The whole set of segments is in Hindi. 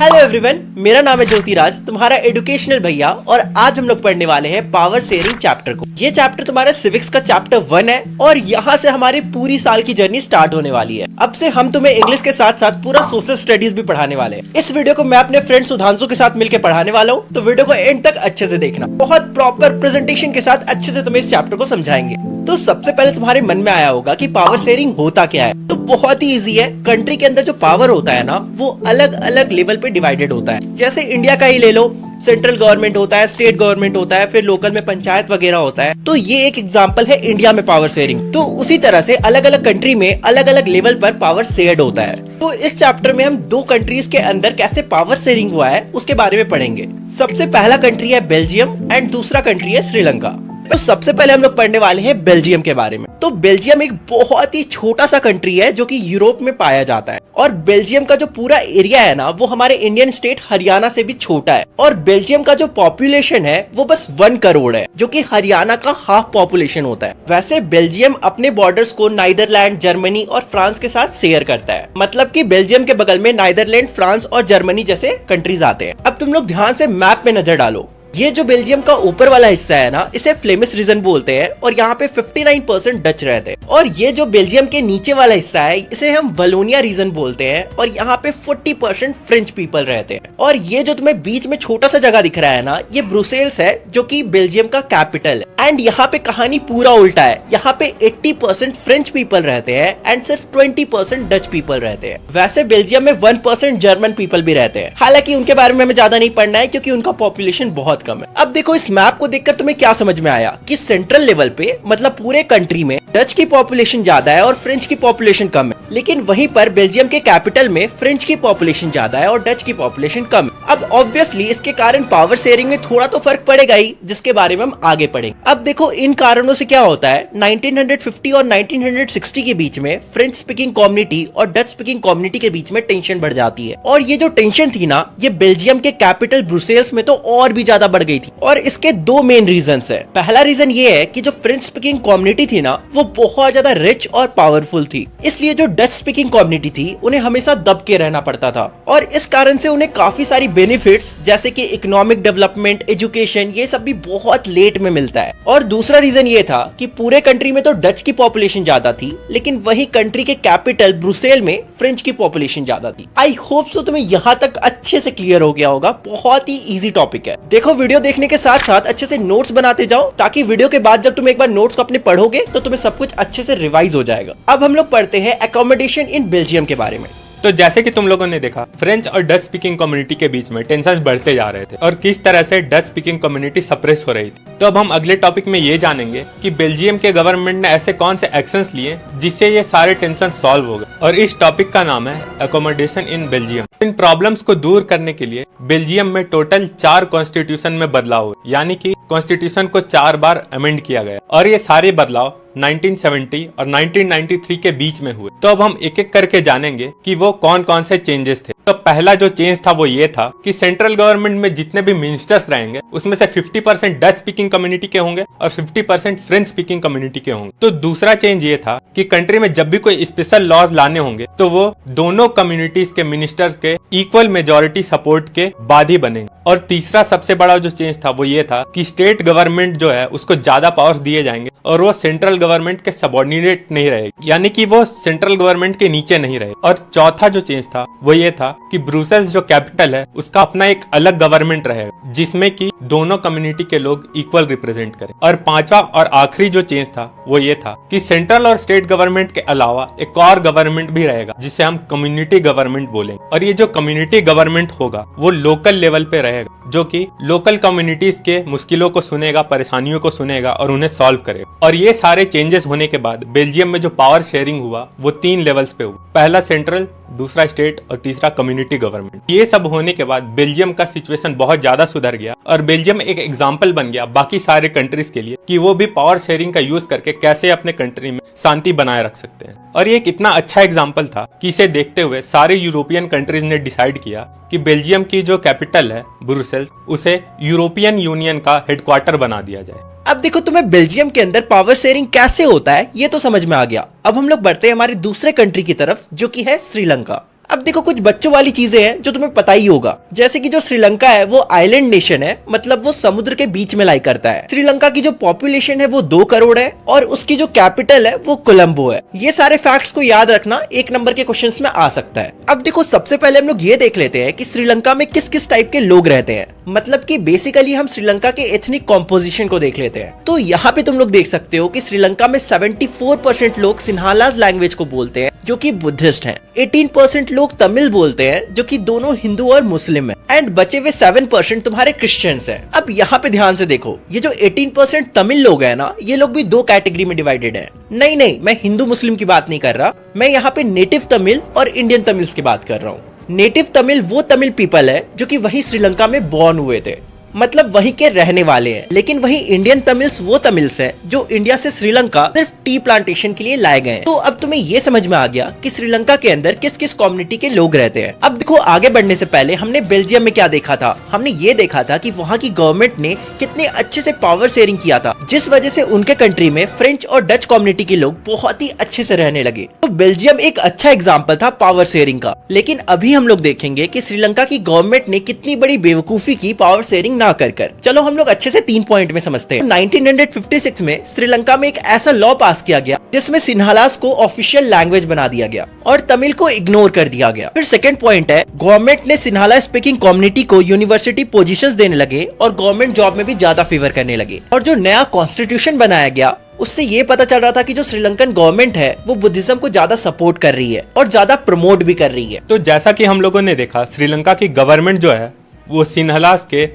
हेलो एवरीवन, मेरा नाम है ज्योतिराज, तुम्हारा एजुकेशनल भैया। और आज हम लोग पढ़ने वाले हैं पावर शेयरिंग चैप्टर को। ये चैप्टर तुम्हारा सिविक्स का चैप्टर 1 है और यहाँ से हमारी पूरी साल की जर्नी स्टार्ट होने वाली है। अब से हम तुम्हें इंग्लिश के साथ साथ पूरा सोशल स्टडीज भी पढ़ाने वाले हैं। इस वीडियो को मैं अपने फ्रेंड सुधांशु के साथ मिलकर पढ़ाने वाला हूँ, तो वीडियो को एंड तक अच्छे से देखना। बहुत प्रॉपर प्रेजेंटेशन के साथ अच्छे से तुम्हें इस चैप्टर को समझाएंगे। तो सबसे पहले तुम्हारे मन में आया होगा कि पावर शेयरिंग होता क्या है। तो बहुत ही इजी है। कंट्री के अंदर जो पावर होता है ना, वो अलग अलग लेवल पे डिवाइडेड होता है। जैसे इंडिया का ही ले लो, सेंट्रल गवर्नमेंट होता है, स्टेट गवर्नमेंट होता है, फिर लोकल में पंचायत वगैरह होता है। तो ये एक एग्जांपल है इंडिया में पावर शेयरिंग। तो उसी तरह से अलग अलग कंट्री में अलग अलग लेवल पर पावर शेयर्ड होता है। तो इस चैप्टर में हम दो कंट्रीज के अंदर कैसे पावर शेयरिंग हुआ है उसके बारे में पढ़ेंगे। सबसे पहला कंट्री है बेल्जियम एंड दूसरा कंट्री है श्रीलंका। तो सबसे पहले हम लोग पढ़ने वाले हैं बेल्जियम के बारे में। तो बेल्जियम एक बहुत ही छोटा सा कंट्री है जो कि यूरोप में पाया जाता है। और बेल्जियम का जो पूरा एरिया है ना, वो हमारे इंडियन स्टेट हरियाणा से भी छोटा है। और बेल्जियम का जो पॉपुलेशन है वो बस 1 करोड़ है, जो कि हरियाणा का हाफ पॉपुलेशन होता है। वैसे बेल्जियम अपने बॉर्डर्स को नीदरलैंड, जर्मनी और फ्रांस के साथ शेयर करता है। मतलब कि बेल्जियम के बगल में नीदरलैंड, फ्रांस और जर्मनी जैसे कंट्रीज आते हैं। अब तुम लोग ध्यान से मैप में नजर डालो। ये जो बेल्जियम का ऊपर वाला हिस्सा है ना, इसे फ्लेमिश रीजन बोलते हैं और यहाँ पे 59% डच रहते हैं। और ये जो बेल्जियम के नीचे वाला हिस्सा है, इसे हम वलोनिया रीजन बोलते हैं और यहाँ पे 40% फ्रेंच पीपल रहते हैं। और ये जो तुम्हें बीच में छोटा सा जगह दिख रहा है ना, ये ब्रुसेल्स है, जो कि बेल्जियम का कैपिटल है। एंड यहाँ पे कहानी पूरा उल्टा है। यहाँ पे 80% फ्रेंच पीपल रहते हैं एंड सिर्फ 20% डच पीपल रहते हैं। वैसे बेल्जियम में 1% जर्मन पीपल भी रहते हैं। हालांकि उनके बारे में हमें ज्यादा नहीं पढ़ना है क्योंकि उनका पॉपुलेशन बहुत कम है। अब देखो, इस मैप को देखकर तुम्हें क्या समझ में आया कि सेंट्रल लेवल पे, मतलब पूरे कंट्री में, डच की पॉपुलेशन ज्यादा है और फ्रेंच की पॉपुलेशन कम है। लेकिन वहीं पर बेल्जियम के कैपिटल में फ्रेंच की पॉपुलेशन ज्यादा है और डच की पॉपुलेशन कम है। अब ऑब्वियसली इसके कारण पावर शेयरिंग में थोड़ा तो फर्क पड़ेगा ही, जिसके बारे में हम आगे पढ़ेंगे। अब देखो, इन कारणों से क्या होता है, 1950 और 1960 के बीच में फ्रेंच स्पीकिंग कम्युनिटी और डच स्पीकिंग कम्युनिटी के बीच में टेंशन बढ़ जाती है। और ये जो टेंशन थी ना, ये बेल्जियम के कैपिटल ब्रुसेल्स में तो और भी ज्यादा बढ़ गई थी। और इसके दो मेन रीजंस है। पहला रीजन ये है कि जो फ्रेंच स्पीकिंग कम्युनिटी थी ना, वो बहुत ज्यादा रिच और पावरफुल थी। इसलिए जो डच स्पीकिंग कम्युनिटी थी, उन्हें हमेशा दब के रहना पड़ता था। और इस कारण से उन्हें काफी सारी बेनिफिट्स जैसे कि इकोनॉमिक डेवलपमेंट, एजुकेशन, ये सब भी बहुत लेट में मिलता है। और दूसरा रीजन ये था कि पूरे कंट्री में तो डच की पॉपुलेशन ज्यादा थी, लेकिन वही कंट्री के कैपिटल ब्रुसेल में फ्रेंच की पॉपुलेशन ज्यादा थी। आई होप सो तुम्हें यहाँ तक अच्छे से क्लियर हो गया होगा। बहुत ही इजी टॉपिक है। देखो, वीडियो देखने के साथ साथ अच्छे से नोट्स बनाते जाओ, ताकि वीडियो के बाद जब तुम एक बार नोट्स को अपने पढ़ोगे तो तुम्हें सब कुछ अच्छे से रिवाइज हो जाएगा। अब हम लोग पढ़ते हैं अकोमोडेशन इन बेल्जियम के बारे में। तो जैसे कि तुम लोगों ने देखा, फ्रेंच और डच स्पीकिंग कम्युनिटी के बीच में टेंशंस बढ़ते जा रहे थे और किस तरह से डच स्पीकिंग कम्युनिटी सप्रेस हो रही थी। तो अब हम अगले टॉपिक में ये जानेंगे कि बेल्जियम के गवर्नमेंट ने ऐसे कौन से एक्शंस लिए जिससे ये सारे टेंशन सॉल्व हो गए। और इस टॉपिक का नाम है accommodation in Belgium. In problems को दूर करने के लिए बेल्जियम में टोटल 4 कॉन्स्टिट्यूशन में बदलाव हुए, यानी कि कॉन्स्टिट्यूशन को 4 बार अमेंड किया गया। और ये सारे बदलाव 1970 और 1993 के बीच में हुए। तो अब हम एक एक करके जानेंगे कि वो कौन कौन से चेंजेस थे। तो पहला जो चेंज था वो ये था कि सेंट्रल गवर्नमेंट में जितने भी मिनिस्टर्स रहेंगे, उसमें से 50% डच स्पीकिंग कम्युनिटी के होंगे और 50% फ्रेंच स्पीकिंग कम्युनिटी के होंगे। तो दूसरा चेंज ये था कि कंट्री में जब भी कोई स्पेशल लॉज लाने होंगे तो वो दोनों कम्युनिटीज के मिनिस्टर्स के इक्वल मेजोरिटी सपोर्ट के बाद ही बनेंगे। और तीसरा सबसे बड़ा जो चेंज था वो ये था कि स्टेट गवर्नमेंट जो है उसको ज्यादा पावर्स दिए जाएंगे और वो सेंट्रल गवर्नमेंट के सबऑर्डिनेट नहीं रहेगी, यानी कि वो सेंट्रल गवर्नमेंट के नीचे नहीं रहे। और चौथा जो चेंज था वो ये था कि ब्रुसेल्स जो कैपिटल है उसका अपना एक अलग गवर्नमेंट रहेगा, जिसमें कि दोनों कम्युनिटी के लोग इक्वल रिप्रेजेंट करें। और पांचवा और आखिरी जो चेंज था वो ये था कि सेंट्रल और स्टेट गवर्नमेंट के अलावा एक और गवर्नमेंट भी रहेगा, जिसे हम कम्युनिटी गवर्नमेंट बोलेंगे। और ये जो कम्युनिटी गवर्नमेंट होगा वो लोकल लेवल पे रहेगा, जो कि लोकल कम्युनिटीज के मुश्किलों को सुनेगा, परेशानियों को सुनेगा और उन्हें सॉल्व करेगा। और ये सारे चेंजेस होने के बाद बेल्जियम में जो पावर शेयरिंग हुआ वो 3 लेवल्स पे हुआ। पहला सेंट्रल, दूसरा स्टेट और तीसरा कम्युनिटी गवर्नमेंट। ये सब होने के बाद बेल्जियम का सिचुएशन बहुत ज्यादा सुधर गया और बेल्जियम एक एग्जांपल बन गया बाकी सारे कंट्रीज के लिए कि वो भी पावर शेयरिंग का यूज करके कैसे अपने कंट्री में शांति बनाए रख सकते हैं। और ये एक इतना अच्छा एग्जांपल था कि इसे देखते हुए सारे यूरोपियन कंट्रीज ने डिसाइड किया कि बेल्जियम की जो कैपिटल है ब्रुसेल्स, उसे यूरोपियन यूनियन का हेडक्वार्टर बना दिया जाए। अब देखो, तुम्हें बेल्जियम के अंदर पावर शेयरिंग कैसे होता है ये तो समझ में आ गया। अब हम लोग बढ़ते हैं हमारे दूसरे कंट्री की तरफ, जो कि है श्रीलंका। अब देखो कुछ बच्चों वाली चीजें हैं जो तुम्हें पता ही होगा, जैसे कि जो श्रीलंका है वो आइलैंड नेशन है, मतलब वो समुद्र के बीच में लाई करता है। श्रीलंका की जो पॉपुलेशन है वो 2 करोड़ है और उसकी जो कैपिटल है वो कोलंबो है। ये सारे फैक्ट्स को याद रखना 1 नंबर के क्वेश्चंस में आ सकता है। अब देखो सबसे पहले हम लोग ये देख लेते हैं कि श्रीलंका में किस किस टाइप के लोग रहते हैं, मतलब कि बेसिकली हम श्रीलंका के एथनिक कॉम्पोजिशन को देख लेते हैं। तो यहाँ पे तुम लोग देख सकते हो कि श्रीलंका में 74% लोग सिन्हालाज लैंग्वेज को बोलते हैं जो कि बुद्धिस्ट हैं। 18% लोग तमिल बोलते हैं जो कि दोनों हिंदू और मुस्लिम है, एंड बचे हुए 7% तुम्हारे क्रिश्चियंस हैं। अब यहाँ पे ध्यान से देखो, ये जो 18% तमिल लोग हैं ना, ये लोग भी 2 कैटेगरी में डिवाइडेड है। नहीं, मैं हिंदू मुस्लिम की बात नहीं कर रहा, मैं यहाँ पे नेटिव तमिल और इंडियन तमिल्स की बात कर रहा हूँ। नेटिव तमिल वो तमिल पीपल है जो कि वही श्रीलंका में बॉर्न हुए थे, मतलब वहीं के रहने वाले हैं। लेकिन वही इंडियन तमिल्स वो तमिल्स हैं जो इंडिया से श्रीलंका सिर्फ टी प्लांटेशन के लिए लाए गए हैं। तो अब तुम्हें ये समझ में आ गया कि श्रीलंका के अंदर किस किस कम्युनिटी के लोग रहते हैं। अब देखो आगे बढ़ने से पहले हमने बेल्जियम में क्या देखा था, हमने ये देखा था कि वहाँ की गवर्नमेंट ने कितने अच्छे से पावर शेयरिंग किया था, जिस वजह से उनके कंट्री में फ्रेंच और डच कम्युनिटी के लोग बहुत ही अच्छे से रहने लगे। तो बेल्जियम एक अच्छा एग्जाम्पल था पावर शेयरिंग का। लेकिन अभी हम लोग देखेंगे कि श्रीलंका की गवर्नमेंट ने कितनी बड़ी बेवकूफी की पावर शेयरिंग ना कर। चलो हम लोग अच्छे से 3 पॉइंट में समझते हैं। 1956 में श्रीलंका में एक ऐसा लॉ पास किया गया जिसमें सिन्हालास को ऑफिशियल लैंग्वेज बना दिया गया और तमिल को इग्नोर कर दिया गया। फिर सेकंड पॉइंट है, गवर्नमेंट ने सिन्हाला स्पीकिंग कम्युनिटी को यूनिवर्सिटी पोजीशंस देने लगे और गवर्नमेंट जॉब में भी ज्यादा फेवर करने लगे। और जो नया कॉन्स्टिट्यूशन बनाया गया उससे ये पता चल रहा था कि जो श्रीलंकन गवर्नमेंट है वो बुद्धिज्म को ज्यादा सपोर्ट कर रही है और ज्यादा प्रमोट भी कर रही है। तो जैसा कि हम लोगों ने देखा, श्रीलंका की गवर्नमेंट जो है वो सिन्हालास के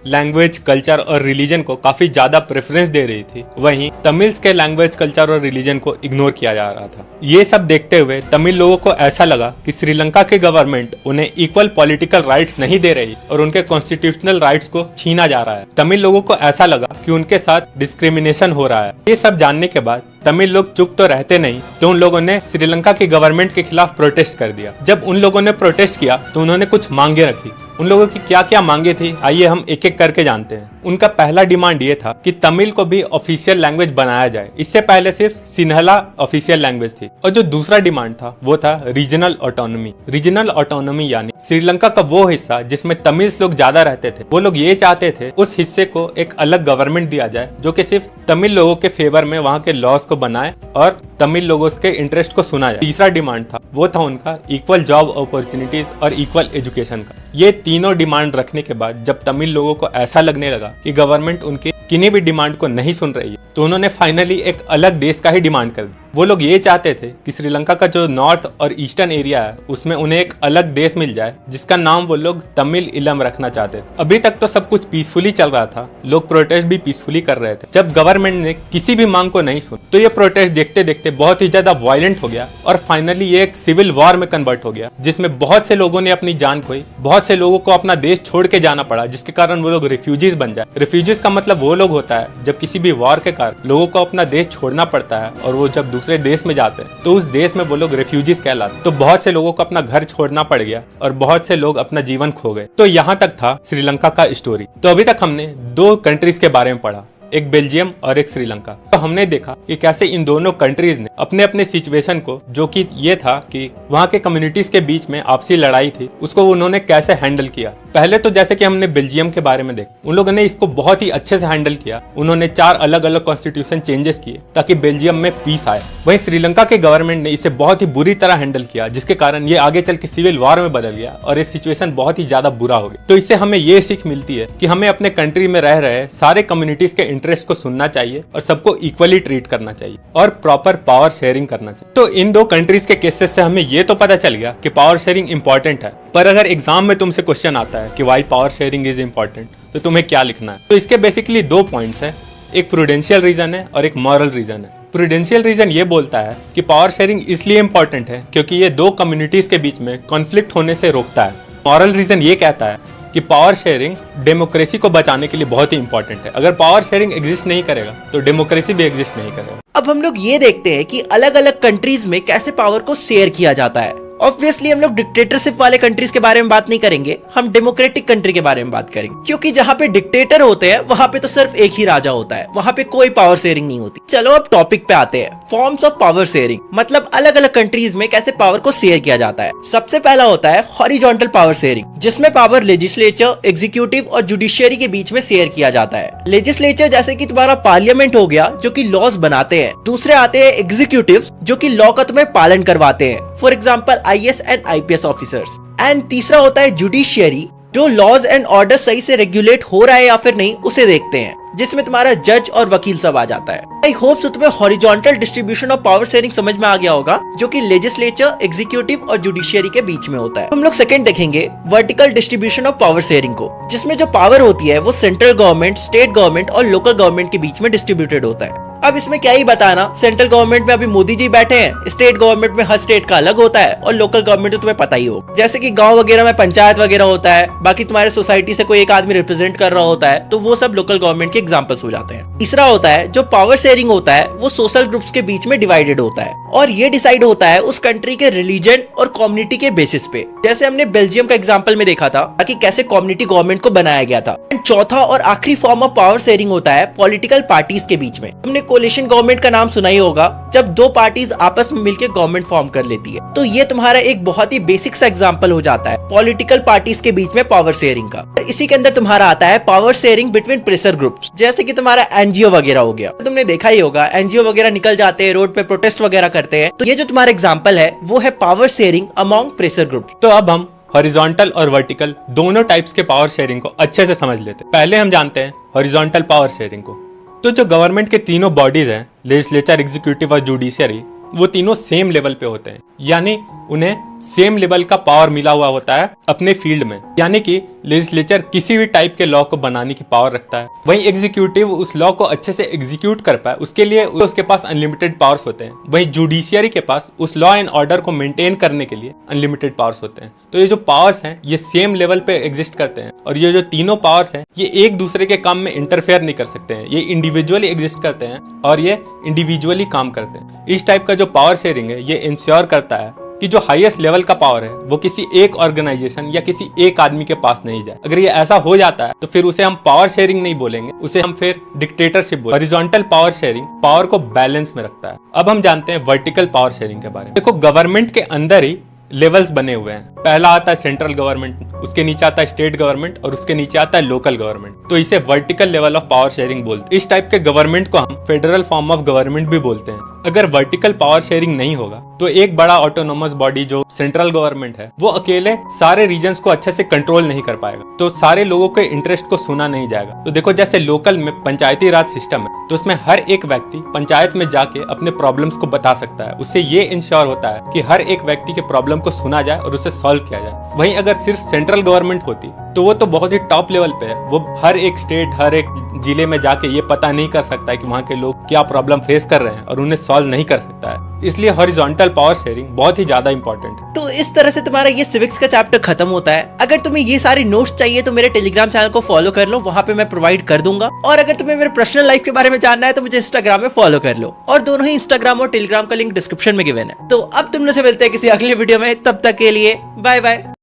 लैंग्वेज, कल्चर और रिलीजन को काफी ज्यादा प्रेफरेंस दे रही थी, वहीं तमिल्स के लैंग्वेज, कल्चर और रिलीजन को इग्नोर किया जा रहा था। ये सब देखते हुए तमिल लोगों को ऐसा लगा कि श्रीलंका की गवर्नमेंट उन्हें इक्वल पॉलिटिकल राइट्स नहीं दे रही और उनके कॉन्स्टिट्यूशनल राइट्स को छीना जा रहा है। तमिल लोगों को ऐसा लगा कि उनके साथ डिस्क्रिमिनेशन हो रहा है। ये सब जानने के बाद तमिल लोग चुप तो रहते नहीं, तो उन लोगों ने श्रीलंका की गवर्नमेंट के खिलाफ प्रोटेस्ट कर दिया। जब उन लोगों ने प्रोटेस्ट किया तो उन्होंने कुछ मांगे रखी। उन लोगों की क्या क्या मांगे थी, आइए हम एक एक करके जानते हैं। उनका पहला डिमांड ये था कि तमिल को भी ऑफिशियल लैंग्वेज बनाया जाए। इससे पहले सिर्फ सिन्हाला ऑफिशियल लैंग्वेज थी। और जो दूसरा डिमांड था वो था रीजनल ऑटोनॉमी। रीजनल ऑटोनॉमी यानी श्रीलंका का वो हिस्सा जिसमें तमिल्स लोग ज्यादा रहते थे, वो लोग ये चाहते थे उस हिस्से को एक अलग गवर्नमेंट दिया जाए जो कि सिर्फ तमिल लोगों के फेवर में वहाँ के लॉज को बनाए और तमिल लोगों के इंटरेस्ट को सुना जाए। तीसरा डिमांड था वो था उनका इक्वल जॉब अपॉर्चुनिटीज और इक्वल एजुकेशन का। ये तीनों डिमांड रखने के बाद जब तमिल लोगों को ऐसा लगने लगा कि गवर्नमेंट उनकी किन्हीं भी डिमांड को नहीं सुन रही है, तो उन्होंने फाइनली एक अलग देश का ही डिमांड कर दिया। वो लोग ये चाहते थे कि श्रीलंका का जो नॉर्थ और ईस्टर्न एरिया है उसमें उन्हें एक अलग देश मिल जाए जिसका नाम वो लोग तमिल इलम रखना चाहते थे। अभी तक तो सब कुछ पीसफुली चल रहा था, लोग प्रोटेस्ट भी पीसफुली कर रहे थे। जब गवर्नमेंट ने किसी भी मांग को नहीं सुना तो ये प्रोटेस्ट देखते देखते बहुत ही ज्यादा वायलेंट हो गया और फाइनली ये एक सिविल वॉर में कन्वर्ट हो गया, जिसमें बहुत से लोगों ने अपनी जान खोई, बहुत से लोगों को अपना देश छोड़ के जाना पड़ा, जिसके कारण वो लोग रिफ्यूजीज बन जाए। रिफ्यूजीज का मतलब वो लोग होता है जब किसी भी वॉर के कारण लोगों को अपना देश छोड़ना पड़ता है और वो जब दूसरे देश में जाते हैं तो उस देश में वो लोग रिफ्यूजीज कहलाते। तो बहुत से लोगों को अपना घर छोड़ना पड़ गया और बहुत से लोग अपना जीवन खो गए। तो यहाँ तक था श्रीलंका का स्टोरी। तो अभी तक हमने 2 कंट्रीज के बारे में पढ़ा, एक बेल्जियम और एक श्रीलंका। तो हमने देखा कि कैसे इन दोनों कंट्रीज ने अपने अपने सिचुएशन को, जो कि ये था कि वहाँ के कम्युनिटीज के बीच में आपसी लड़ाई थी, उसको उन्होंने कैसे हैंडल किया। पहले तो जैसे कि हमने बेल्जियम के बारे में देखा, उन लोगों ने इसको बहुत ही अच्छे से हैंडल किया। उन्होंने 4 अलग अलग कॉन्स्टिट्यूशन चेंजेस किए ताकि बेल्जियम में पीस आए। वहीं श्रीलंका के गवर्नमेंट ने इसे बहुत ही बुरी तरह हैंडल किया, जिसके कारण ये आगे चल के सिविल वॉर में बदल गया और ये सिचुएशन बहुत ही ज्यादा बुरा हो गया। तो इससे हमें ये सीख मिलती है कि हमें अपने कंट्री में रह रहे सारे कम्युनिटीज के इंटरेस्ट को सुनना चाहिए और सबको इक्वली ट्रीट करना चाहिए और प्रॉपर पावर शेयरिंग करना चाहिए। तो इन 2 कंट्रीज के केसेस से हमें ये तो पता चल गया कि पावर शेयरिंग इंपॉर्टेंट है। पर अगर एग्जाम में तुमसे क्वेश्चन आता है कि why power sharing is important, तो तुम्हें क्या लिखना है? तो इसके बेसिकली 2 पॉइंट्स है, एक प्रूडेंशियल रीजन है और एक मॉरल रीजन है। प्रूडेंशियल रीजन ये बोलता है कि पावर शेयरिंग इसलिए इंपॉर्टेंट है क्योंकि ये 2 कम्युनिटीज के बीच में कॉन्फ्लिक्ट होने से रोकता है। मॉरल रीजन ये कहता है कि पावर शेयरिंग डेमोक्रेसी को बचाने के लिए बहुत ही इंपॉर्टेंट है। अगर पावर शेयरिंग एग्जिस्ट नहीं करेगा तो डेमोक्रेसी भी एग्जिस्ट नहीं करेगा। अब हम लोग ये देखते हैं कि अलग अलग कंट्रीज में कैसे पावर को शेयर किया जाता है। ऑब्वियसली हम लोग डिक्टेटरशिप वाले कंट्रीज के बारे में बात नहीं करेंगे, हम डेमोक्रेटिक कंट्री के बारे में बात करेंगे, क्योंकि जहाँ पे डिक्टेटर होते हैं वहाँ पे तो सिर्फ एक ही राजा होता है, वहाँ पे कोई पावर शेयरिंग नहीं होती। चलो अब टॉपिक पे आते हैं। फॉर्म्स ऑफ पावर शेयरिंग, मतलब अलग अलग कंट्रीज में कैसे पावर को शेयर किया जाता है। सबसे पहला होता है हॉरिजॉन्टल पावर शेयरिंग, जिसमें पावर लेजिस्लेचर, एग्जीक्यूटिव और जुडिशियरी के बीच में शेयर किया जाता है। लेजिस्लेचर जैसे कि तुम्हारा पार्लियामेंट हो गया, जो कि लॉज बनाते हैं। दूसरे आते हैं एग्जीक्यूटिव्स, जो कि लॉ का तुम्हें पालन करवाते हैं, for example IAS and IPS officers. And तीसरा होता है जुडिशियरी, जो लॉज एंड ऑर्डर सही से रेगुलेट हो रहा है या फिर नहीं उसे देखते हैं, जिसमें तुम्हारा जज और वकील सब आ जाता है। आई होप सो तुम्हें horizontal distribution of power sharing समझ में आ गया होगा, जो कि लेजिस्लेचर, एग्जीक्यूटिव और जुडिशियरी के बीच में होता है। हम लोग सेकंड देखेंगे vertical distribution of power sharing को, जिसमें जो पावर होती है वो सेंट्रल गवर्नमेंट, स्टेट गवर्नमेंट और लोकल गवर्नमेंट के बीच में डिस्ट्रीब्यूटेड होता है। अब इसमें क्या ही बताना, सेंट्रल गवर्नमेंट में अभी मोदी जी बैठे हैं, स्टेट गवर्नमेंट में हर स्टेट का अलग होता है और लोकल गवर्नमेंट तो तुम्हें पता ही हो, जैसे कि गांव वगैरह में पंचायत वगैरह होता है, बाकी तुम्हारे सोसाइटी से कोई एक आदमी रिप्रेजेंट कर रहा होता है, तो वो सब लोकल गवर्नमेंट के एग्जांपल्स हो जाते हैं। तीसरा होता है जो पावर शेयरिंग होता है वो सोशल ग्रुप्स के बीच में डिवाइडेड होता है और ये डिसाइड होता है उस कंट्री के रिलीजन और कम्युनिटी के बेसिस पे, जैसे हमने बेल्जियम का एग्जांपल में देखा था कि कैसे कम्युनिटी गवर्नमेंट को बनाया गया था। चौथा और आखिरी फॉर्म ऑफ पावर शेयरिंग होता है पॉलिटिकल पार्टीज के बीच में। हमने कोलिशन गवर्नमेंट का नाम सुना ही होगा, जब दो पार्टीज आपस में मिलकर गवर्नमेंट फॉर्म कर लेती है। तो ये तुम्हारा एक बहुत ही बेसिक सा एग्जांपल हो जाता है पॉलिटिकल पार्टीज के बीच में पावर शेयरिंग का। इसी के अंदर तुम्हारा आता है power sharing between pressure groups, जैसे कि तुम्हारा एनजीओ वगैरह हो गया। तुमने देखा ही होगा एनजीओ वगैरह निकल जाते हैं, रोड पे प्रोटेस्ट वगैरह करते हैं। तो ये जो तुम्हारा एग्जांपल है वो है power sharing among pressure group. तो अब हम हॉरिजॉन्टल और वर्टिकल दोनों टाइप्स के पावर शेयरिंग को अच्छे से समझ लेते हैं। पहले हम जानते हैं हॉरिजॉन्टल पावर शेयरिंग को। तो जो गवर्नमेंट के तीनों बॉडीज हैं, लेजिस्लेचर, एग्जीक्यूटिव और जुडिशियरी, वो तीनों सेम लेवल पे होते हैं, यानी उन्हें सेम लेवल का पावर मिला हुआ होता है अपने फील्ड में। यानी कि लेजिस्लेचर किसी भी टाइप के लॉ को बनाने की पावर रखता है, वहीं एग्जीक्यूटिव उस लॉ को अच्छे से एग्जीक्यूट कर पाए उसके लिए उसके पास अनलिमिटेड पावर्स होते हैं, वहीं जुडिशियरी के पास उस लॉ एंड ऑर्डर को मेंटेन करने के लिए अनलिमिटेड पावर्स होते हैं। तो ये जो पावर्स हैं ये सेम लेवल पे एग्जिस्ट करते हैं और ये जो तीनों पावर्स हैं ये एक दूसरे के काम में इंटरफेयर नहीं कर सकते हैं, ये इंडिविजुअली एग्जिस्ट करते हैं और ये इंडिविजुअली काम करते हैं। इस टाइप का जो पावर शेयरिंग है ये इंश्योर करता है कि जो हाईएस्ट लेवल का पावर है वो किसी एक ऑर्गेनाइजेशन या किसी एक आदमी के पास नहीं जाए। अगर ये ऐसा हो जाता है तो फिर उसे हम पावर शेयरिंग नहीं बोलेंगे, उसे हम फिर डिक्टेटरशिप बोलेंगे। हॉरिजॉन्टल पावर शेयरिंग पावर को बैलेंस में रखता है। अब हम जानते हैं वर्टिकल पावर शेयरिंग के बारे में। देखो, गवर्नमेंट के अंदर ही लेवल्स बने हुए हैं। पहला आता है सेंट्रल गवर्नमेंट, उसके नीचे आता है स्टेट गवर्नमेंट और उसके नीचे आता है लोकल गवर्नमेंट। तो इसे vertical level of power sharing बोलते हैं। इस टाइप के गवर्नमेंट को हम फेडरल फॉर्म ऑफ गवर्नमेंट भी बोलते हैं। अगर वर्टिकल पावर शेयरिंग नहीं होगा तो एक बड़ा ऑटोनोमस बॉडी जो सेंट्रल गवर्नमेंट है वो अकेले सारे रीजन्स को अच्छे से कंट्रोल नहीं कर पाएगा, तो सारे लोगों के इंटरेस्ट को सुना नहीं जाएगा। तो देखो, जैसे लोकल में पंचायती राज सिस्टम है तो उसमें हर एक व्यक्ति पंचायत में जाके अपने प्रॉब्लम्स को बता सकता है। उससे ये इंश्योर होता है कि हर एक व्यक्ति के प्रॉब्लम को सुना जाए और उसे सॉल्व किया जाए। वहीं अगर सिर्फ सेंट्रल गवर्नमेंट होती तो वो तो बहुत ही टॉप लेवल पे है, वो हर एक स्टेट, हर एक जिले में जाके ये पता नहीं कर सकता है कि वहाँ के लोग क्या प्रॉब्लम फेस कर रहे हैं और उन्हें सॉल्व नहीं कर सकता है। इसलिए हॉरिजॉन्टल पावर शेयरिंग बहुत ही ज्यादा इंपॉर्टेंट है। तो इस तरह से तुम्हारा ये सिविक्स का चैप्टर खत्म होता है। अगर तुम्हें ये सारे नोट्स चाहिए तो मेरे टेलीग्राम चैनल को फॉलो कर लो, वहाँ पे मैं प्रोवाइड कर दूंगा। और अगर तुम्हें मेरे पर्सनल लाइफ के बारे में जानना है तो मुझे इंस्टाग्राम में फॉलो कर लो, और दोनों ही इंस्टाग्राम और टेलीग्राम का लिंक डिस्क्रिप्शन में गिवन है। तो अब तुम लोग से मिलते हैं किसी अगली वीडियो में, तब तक के लिए बाय बाय।